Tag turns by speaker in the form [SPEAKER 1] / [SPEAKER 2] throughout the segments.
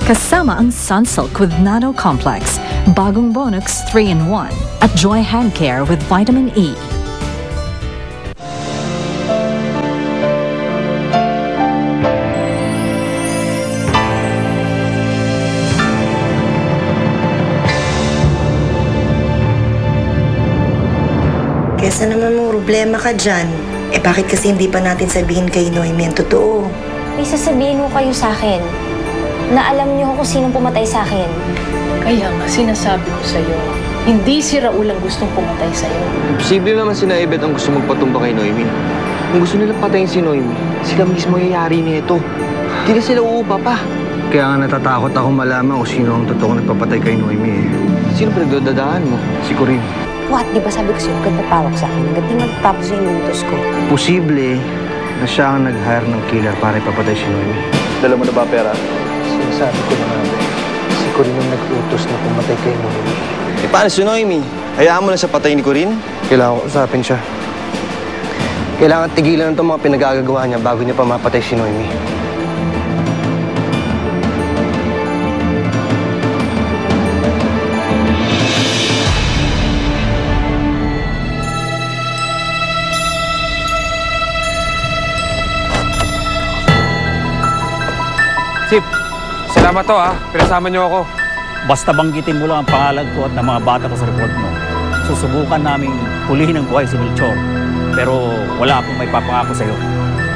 [SPEAKER 1] Kasama ang Sunsilk with Nano Complex, bagong Bonux 3-in-1, at Joy Hand Care with Vitamin E.
[SPEAKER 2] Kesa naman may problema ka dyan, bakit kasi hindi pa natin sabihin kay Noemi ang totoo?
[SPEAKER 3] May sasabihin mo kayo sa akin na alam niyo kung sinong pumatay sa akin.
[SPEAKER 4] Kaya nga, sinasabi ko sa'yo, hindi si Raul ang gustong pumatay sa'yo.
[SPEAKER 5] Posible naman si Naibet ang gusto magpatumba kay Noemi. Kung gusto nilang patayin si Noemi, sila mismo yayari nito. Hindi na sila uupa pa.
[SPEAKER 6] Kaya nga natatakot ako malaman kung sino ang totoong nagpapatay kay Noemi eh.
[SPEAKER 5] Sino pinagdadaan mo?
[SPEAKER 6] Si Corinne.
[SPEAKER 3] What? Di ba sabi ko sa'yo, huwag nagpawak sa akin. Hanggang di magtapos yung inutos ko.
[SPEAKER 6] Posible na siya ang nag-hire ng killer para ipapatay si Noemi.
[SPEAKER 7] Dala mo na ba pera?
[SPEAKER 6] Sinasabi ko na nga ba, si Corinne ang nag-utos na pumatay kay Noemi.
[SPEAKER 5] Paano si Noemi? Hayaan mo na sa patay ni Corinne?
[SPEAKER 6] Kailangan ko usapin siya. Kailangan tigilan itong mga pinagagagawa niya bago niya pa mapatay si Noemi.
[SPEAKER 8] Sip, salamat to pinasama niyo ako.
[SPEAKER 9] Basta banggitin mo lang ang pangalan ko at ng mga bata ko sa report mo. Susubukan naming hulihin ng buhay si Melchor. Pero wala akong may papangako sa'yo.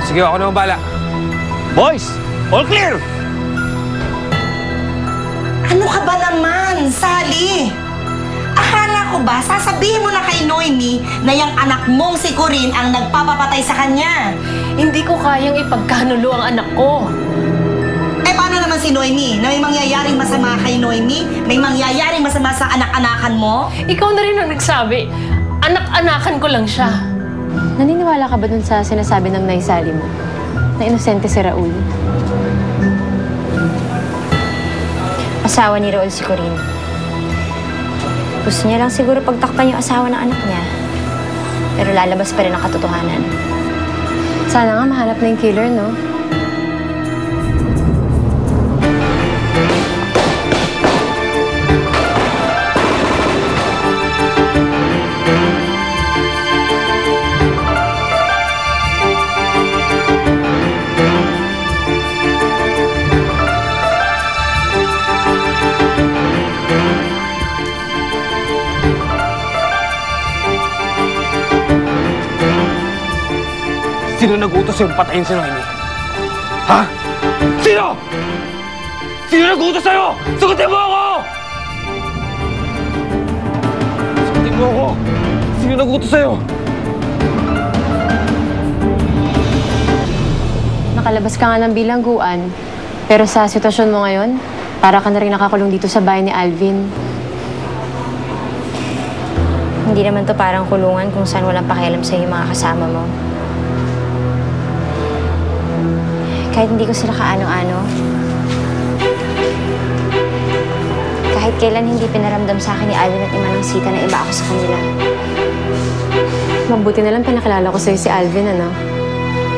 [SPEAKER 8] Sige, ako naman bala.
[SPEAKER 9] Boys, all clear!
[SPEAKER 2] Ano ka ba naman, Sally? Akala ko ba, sasabihin mo na kay Noemi na yung anak mong si Corinne ang nagpapapatay sa kanya?
[SPEAKER 4] Hindi ko kayang ipagkanulo ang anak ko.
[SPEAKER 2] Paano naman si Noemi? Na may mangyayaring masama kay Noemi? May mangyayaring masama sa anak-anakan mo?
[SPEAKER 4] Ikaw na rin ang nagsabi. Anak-anakan ko lang siya.
[SPEAKER 10] Naniniwala ka ba dun sa sinasabi ng naisali mo? Na inosente si Raul?
[SPEAKER 3] Asawa ni Raul si Corinne. Gusto niya lang siguro pagtakpan yung asawa ng anak niya. Pero lalabas pa rin ang katotohanan.
[SPEAKER 10] Sana nga mahanap na yung killer, no?
[SPEAKER 8] Sino nag-utos yung patayin si Noemi? Ha? Sino? Sino nag-utos sa'yo? Sagutin mo ako! Sagutin mo ako! Sino nag-utos sa'yo?
[SPEAKER 10] Nakalabas ka nga ng bilangguan. Pero sa sitwasyon mo ngayon, para ka na rin nakakulong dito sa bahay ni Alvin.
[SPEAKER 3] Hindi naman to parang kulungan kung saan walang pakialam sa'yo yung mga kasama mo. Kahit hindi ko sila kaano-ano. Kahit kailan hindi pinaramdam sa akin ni Alvin at ni Manang Sita na iba ako sa kanila.
[SPEAKER 10] Mabuti na lang pinakilala ko sa'yo si Alvin, ano?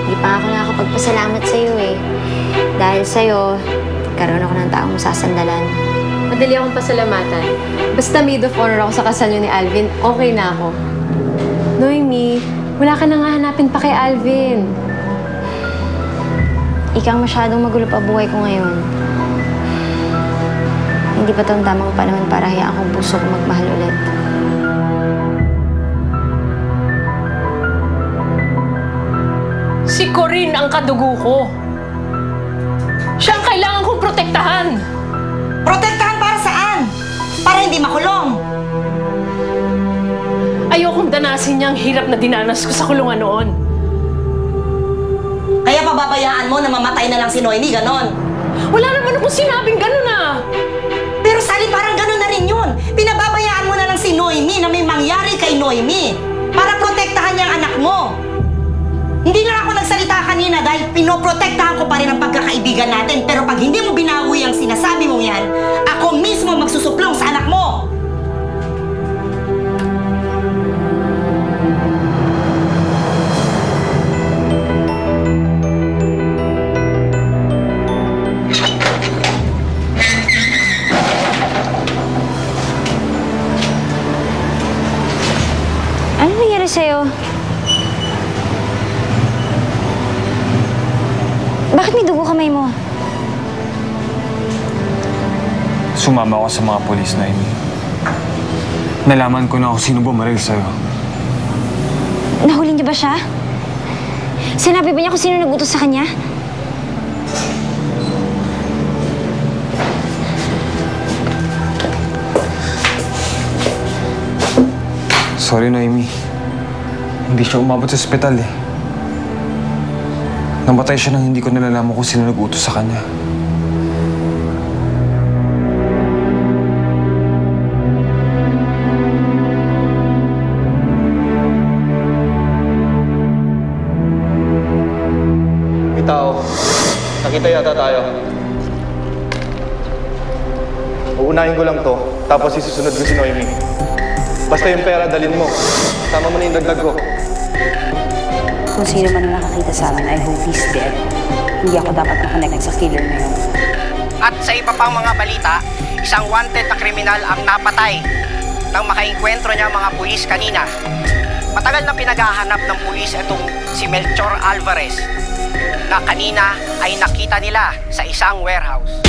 [SPEAKER 3] Hindi pa ako nakakapagpasalamat sa'yo eh. Dahil sa'yo, karoon ako ng taong masasandalan.
[SPEAKER 10] Madali akong pasalamatan. Basta maid of honor ako sa kasal niyo ni Alvin, okay na ako. Noemi, wala ka nang hahanapin pa kay Alvin.
[SPEAKER 3] Ikang masyadong magulo pa buhay ko ngayon. Hindi pa ito ang tamang panahon para hayaan akong puso ko magmahal ulit.
[SPEAKER 4] Si Corinne ang kadugo ko. Siya ang kailangan kong protektahan.
[SPEAKER 2] Protektahan para saan? Para hindi makulong.
[SPEAKER 4] Ayokong danasin niya ang hirap na dinanas ko sa kulungan noon.
[SPEAKER 2] Kaya pababayaan mo na mamatay na lang si Noemi, ganon.
[SPEAKER 4] Wala naman akong sinabing ganon
[SPEAKER 2] Pero Sally, parang ganon na rin yun. Pinababayaan mo na lang si Noemi na may mangyari kay Noemi para protektahan niya ang anak mo. Hindi lang ako nagsalita kanina dahil pinoprotektahan ko pa rin ang pagkakaibigan natin. Pero pag hindi mo binawi ang sinasabi mong yan, ako mismo magsusuplong sa anak mo.
[SPEAKER 3] Bakit may dugo kamay mo?
[SPEAKER 8] Sumama ako sa mga polis, Noemi. Nalaman ko na kung sino bumaril sa'yo.
[SPEAKER 3] Nahuli niyo ba siya? Sinabi ba niya kung sino nag-utos sa kanya?
[SPEAKER 8] Sorry, Noemi. Hindi siya umabot sa ospital eh. Namatay siya nang hindi ko nalalaman kung sino nag-utos sa kanya.
[SPEAKER 6] May tao. Nakita yata tayo. Uunahin ko lang to, tapos isusunod ko si Noemi. Basta yung pera, dalhin mo. Tama mo na yung dagdag ko.
[SPEAKER 7] Kung sino man ang nakakita sa amin, I hope he's dead. Hindi ako dapat nakonect sa killer na yun.
[SPEAKER 11] At sa iba pang mga balita, isang wanted na kriminal ang napatay nang makainkwentro niya mga pulis kanina. Matagal na pinaghahanap ng pulis itong si Melchor Alvarez na kanina ay nakita nila sa isang warehouse.